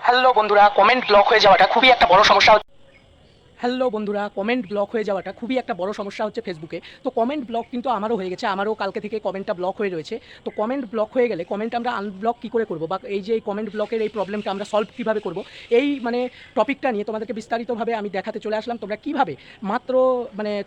Hello বন্ধুরা, comment block হয়ে যাওয়াটা খুবই একটা বড় সমস্যা। হ্যালো বন্ধুরা, কমেন্ট ব্লক হয়ে যাওয়াটা খুবই একটা বড় সমস্যা হচ্ছে ফেসবুকে। তো কমেন্ট ব্লক কিন্তু আমারও হয়ে গেছে, আমারও কালকে থেকে কমেন্টটা ব্লক হয়ে রয়েছে। তো কমেন্ট ব্লক হয়ে গেলে কমেন্ট আমরা আনব্লক কী করে করবো, বা এই যে এই কমেন্ট ব্লকের এই প্রবলেমটা আমরা সলভ কীভাবে করবো, এই টপিকটা নিয়ে তোমাদেরকে বিস্তারিতভাবে আমি দেখাতে চলে আসলাম। তোমরা কীভাবে মাত্র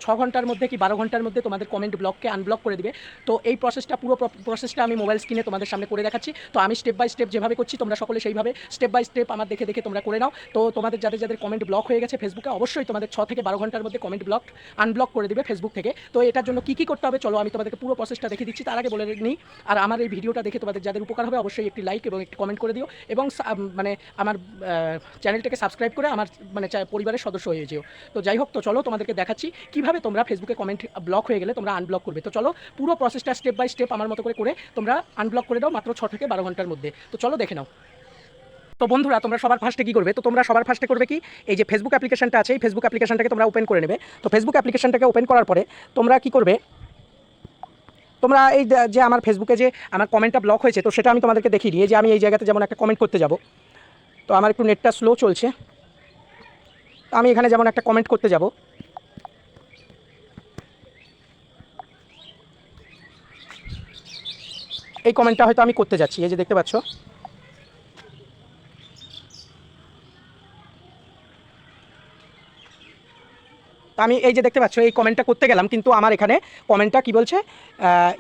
6 ঘন্টার মধ্যে কি 12 ঘন্টার মধ্যে তোমাদের কমেন্ট ব্লককে আনব্লক করে দিবে। তো এই প্রসেসটা, পুরো প্রসেসটা আমি মোবাইল স্ক্রিনে তোমাদের সামনে করে দেখাচ্ছি। তো আমি স্টেপ বাই স্টেপ যেভাবে করছি, তোমরা সকলে সেইভাবে স্টেপ বাই স্টেপ আমার দেখে দেখে তোমরা করে নাও। তো তোমাদের যাদের যাদের কমেন্ট ব্লক হয়ে গেছে ফেসবুকে, অবশ্যই তোমাদের 6 থেকে 12 ঘন্টার মধ্যে কমেন্ট ব্লক আনব্লক করে দিবে ফেসবুক থেকে। তো এটার জন্য কী কী করতে হবে চলো আমি তোমাদেরকে পুরো প্রসেসটা দেখিয়ে দিচ্ছি। তার আগে বলে নিই, আর আমার এই ভিডিওটা দেখে তোমাদের যাদের উপকার হবে অবশ্যই একটি লাইক এবং একটি কমেন্ট করে দিও, এবং আমার চ্যানেলটাকে সাবস্ক্রাইব করে আমার পরিবারের সদস্য হয়ে যেও। তো যাই হোক, তো চলো তোমাদেরকে দেখাচ্ছি কীভাবে তোমরা ফেসবুকে কমেন্ট ব্লক হয়ে গেলে তোমরা আনব্লক করবে। তো চলো পুরো প্রসেসটা স্টেপ বাই স্টেপ আমার মতো করে তোমরা আনব্লক করে দাও মাত্র 6 থেকে 12 ঘন্টার মধ্যে। তো চলো দেখে নাও। তো বন্ধুরা, তোমরা সবার ফার্স্টে কী করবে, তো তোমরা সবার ফার্স্টে করবে কি, এই যে ফেসবুক অ্যাপ্লিকেশনটা আছে, এই ফেসবুক অ্যাপ্লিকেশনটাকে তোমরা ওপেন করে নেবে। তো ফেসবুক অ্যাপ্লিকেশনটাকে ওপেন করার পরে তোমরা কী করবে, তোমরা এই যে আমার ফেসবুকে যে আমার কমেন্টটা ব্লক হয়েছে, তো সেটা আমি তোমাদেরকে দেখিয়ে দিই। যে আমি এই জায়গাতে যেমন একটা কমেন্ট করতে যাব, তো আমার একটু নেটটা স্লো চলছে, তো আমি এখানে যেমন একটা কমেন্ট করতে যাব, এই কমেন্টটা হয়তো আমি করতে যাচ্ছি, এই যে দেখতে পাচ্ছ। তো আমি এই যে দেখতে পাচ্ছ এই কমেন্টটা করতে গেলাম, কিন্তু আমার এখানে কমেন্টটা কি বলছে,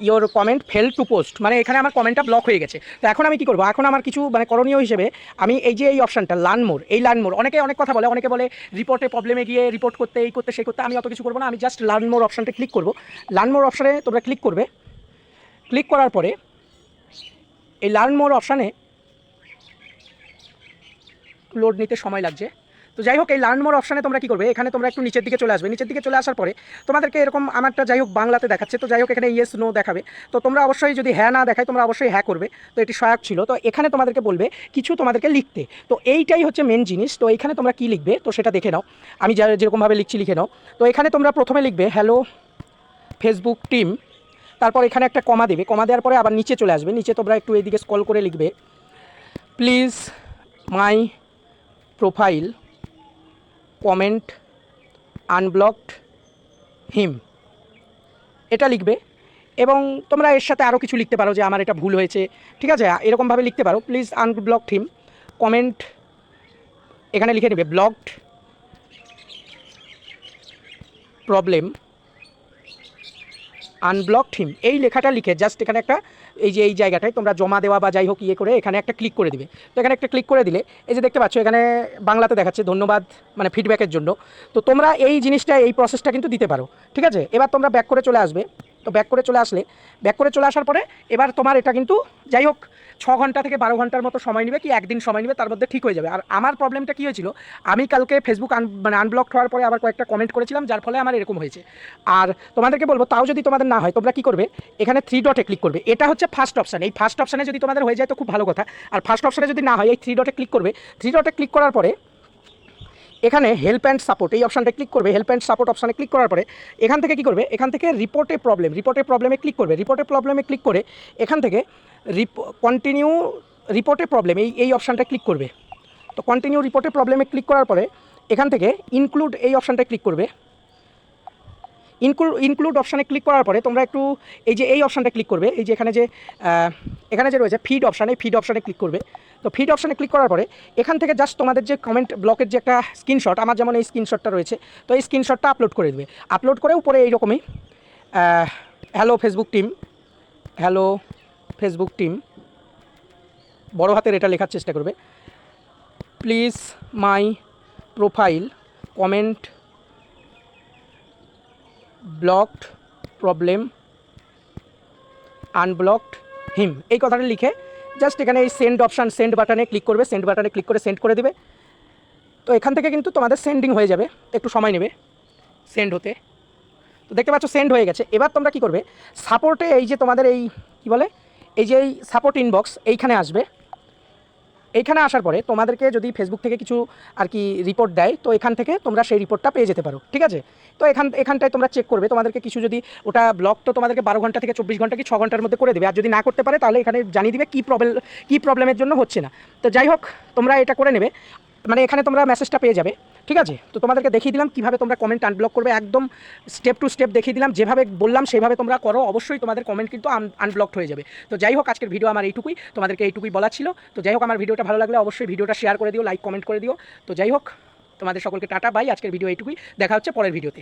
your comment fail to post, মানে এখানে আমার কমেন্টটা ব্লক হয়ে গেছে। তো এখন আমি কি করবো, এখন আমার কিছু করণীয় হিসেবে আমি এই যে এই অপশানটা লার্ন মোর, এই লার্ন মোর, অনেকে অনেক কথা বলে, অনেকে বলে রিপোর্টে প্রবলেমে গিয়ে রিপোর্ট করতে, এই করতে সেই করতে, আমি অত কিছু করবো না। আমি জাস্ট লার্ন মোর অপশানটা ক্লিক করবো। লার্ন মোর অপশানে তোমরা ক্লিক করবে। ক্লিক করার পরে এই লার্ন মোর অপশানে লোড নিতে সময় লাগছে। তো যাই হোক, এই লার্ন মোর অপশানে তোমরা কী করবে, এখানে তোমরা একটু নিচের দিকে চলে আসবে। নিচের দিকে চলে আসার পরে তোমাদেরকে এরকম আমারটা যাই হোক বাংলাতে দেখাচ্ছে, তো যাই হোক এখানে ইয়েস নো দেখাবে। তো তোমরা অবশ্যই যদি হ্যাঁ না দেখায় তোমরা অবশ্যই হ্যাঁ করবে। তো এটি সহায়ক ছিল। তো এখানে তোমাদেরকে বলবে কিছু তোমাদেরকে লিখতে, তো এইটাই হচ্ছে মেন জিনিস। তো এখানে তোমরা কী লিখবে তো সেটা দেখে নাও, আমি যেরকমভাবে লিখছি লিখে নাও। তো এখানে তোমরা প্রথমে লিখবে হ্যালো ফেসবুক টিম, তারপর এখানে একটা কমা দেবে। কমা দেওয়ার পরে আবার নিচে চলে আসবে। নিচে তোমরা একটু এইদিকে স্ক্রল করে লিখবে প্লিজ মাই প্রোফাইল কমেন্ট আনব্লকড হিম, এটা লিখবে। এবং তোমরা এর সাথে আরও কিছু লিখতে পারো যে আমার এটা ভুল হয়েছে, ঠিক আছে, এরকমভাবে লিখতে পারো। প্লিজ আনব্লকড হিম কমেন্ট, এখানে লিখে নেবে ব্লকড প্রবলেম আনব্লকড হিম, এই লেখাটা লিখে জাস্ট এখানে একটা এই যে এই জায়গাটায় তোমরা জমা দেওয়া বা যাই হোক ইয়ে করে এখানে একটা ক্লিক করে দিবে। তো এখানে একটা ক্লিক করে দিলে এই যে দেখতে পাচ্ছ এখানে বাংলাতে দেখাচ্ছে ধন্যবাদ ফিডব্যাকের জন্য। তো তোমরা এই জিনিসটা, এই প্রসেসটা কিন্তু দিতে পারো, ঠিক আছে। এবার তোমরা ব্যাক করে চলে আসবে। তো ব্যাক করে চলে আসার পরে এবার তোমার এটা কিন্তু যাই হোক 6 ঘন্টা থেকে 12 ঘন্টার মতো সময় নেবে, কি একদিন সময় নেবে, তার মধ্যে ঠিক হয়ে যাবে। আর আমার প্রবলেমটা কী হয়েছিল, আমি কালকে ফেসবুক আনব্লক হওয়ার পরে আবার কয়েকটা কমেন্ট করেছিলাম, যার ফলে আমার এরকম হয়েছে। আর তোমাদেরকে বলবো তাও যদি তোমাদের না হয় তোমরা কী করবে, এখানে 3 ডটে ক্লিক করবে। এটা হচ্ছে ফার্স্ট অপশান। এই ফার্স্ট অপশানে যদি তোমাদের হয়ে যায় তো খুব ভালো কথা। আর ফার্স্ট অপশানে যদি না হয় এই 3 ডটে ক্লিক করবে। 3 ডটে ক্লিক করার পরে এখানে হেল্প অ্যান্ড সাপোর্ট, এই অপশানটা ক্লিক করবে। হেল্প অ্যান্ড সাপোর্ট অপশানে ক্লিক করার পরে এখান থেকে কী করবে, এখান থেকে রিপোর্টে প্রবলেমে ক্লিক করবে। রিপোর্টে প্রবলেমে ক্লিক করে এখান থেকে কন্টিনিউ রিপোর্টে প্রবলেম, এই অপশানটা ক্লিক করবে। তো কন্টিনিউ রিপোর্টে প্রবলেমে ক্লিক করার পরে এখান থেকে ইনক্লুড, এই অপশানটা ক্লিক করবে। ইনক্লুড অপশানে ক্লিক করার পরে তোমরা একটু এই যে এই অপশানটা ক্লিক করবে। এই যে এখানে যে রয়েছে ফিড অপশান, এই ফিড অপশানে ক্লিক করবে। তো ফিড অপশানে ক্লিক করার পরে এখান থেকে জাস্ট তোমাদের যে কমেন্ট ব্লকের যে একটা স্ক্রিনশট, আমার যেমন এই স্ক্রিনশটটা রয়েছে, তো এই স্ক্রিনশটটা আপলোড করে দেবে। আপলোড করে উপরে এইরকমই hello Facebook team, hello Facebook team বড় হাতের এটা লেখার চেষ্টা করবে। Please my profile comment blocked problem unblocked him, এই কথাটা লিখে জাস্ট এখানে এই সেন্ড অপশান, সেন্ড বাটনে ক্লিক করবে। সেন্ড বাটনে ক্লিক করে সেন্ড করে দেবে। তো এখান থেকে কিন্তু তোমাদের সেন্ডিং হয়ে যাবে, একটু সময় নেবে সেন্ড হতে। তো দেখতে পাচ্ছ সেন্ড হয়ে গেছে। এবার তোমরা কী করবে, সাপোর্টে এই যে তোমাদের এই কী বলে, এই যে এই সাপোর্ট ইনবক্স, এইখানে আসবে। এইখানে আসার পরে তোমাদেরকে যদি ফেসবুক থেকে কিছু আর কি রিপোর্ট দেয়, তো এখান থেকে তোমরা সেই রিপোর্টটা পেয়ে যেতে পারো, ঠিক আছে। তো এখানটায় তোমরা চেক করবে, তোমাদেরকে কিছু যদি ওটা ব্লক, তো তোমাদেরকে 12 ঘন্টা থেকে 24 ঘন্টা কি 6 ঘন্টার মধ্যে করে দেবে। আর যদি না করতে পারে তাহলে এখানে জানিয়ে দিবে কী প্রবলেমের জন্য হচ্ছে না। তো যাই হোক, তোমরা এটা করে নেবে, মানে এখানে তোমরা মেসেজটা পেয়ে যাবে, ঠিক আছে। তো তোমাদেরকে দেখিয়ে দিলাম কীভাবে তোমরা কমেন্ট আনব্লক করবে, একদম স্টেপ টু স্টেপ দেখিয়ে দিলাম, যেভাবে বললাম সেভাবে তোমরা করো, অবশ্যই তোমাদের কমেন্ট কিন্তু আনব্লকড হয়ে যাবে। তো যাই হোক, আজকের ভিডিও আমার এইটুকুই, তোমাদেরকে এইটুকুই বলা ছিল। তো যাই হোক, আমার ভিডিওটা ভালো লাগলে অবশ্যই ভিডিওটা শেয়ার করে দিও, লাইক কমেন্ট করে দিও। তো যাই হোক, তোমাদের সকলকে টাটা বাই, আজকের ভিডিও এইটুকুই, দেখা হচ্ছে পরের ভিডিওতে।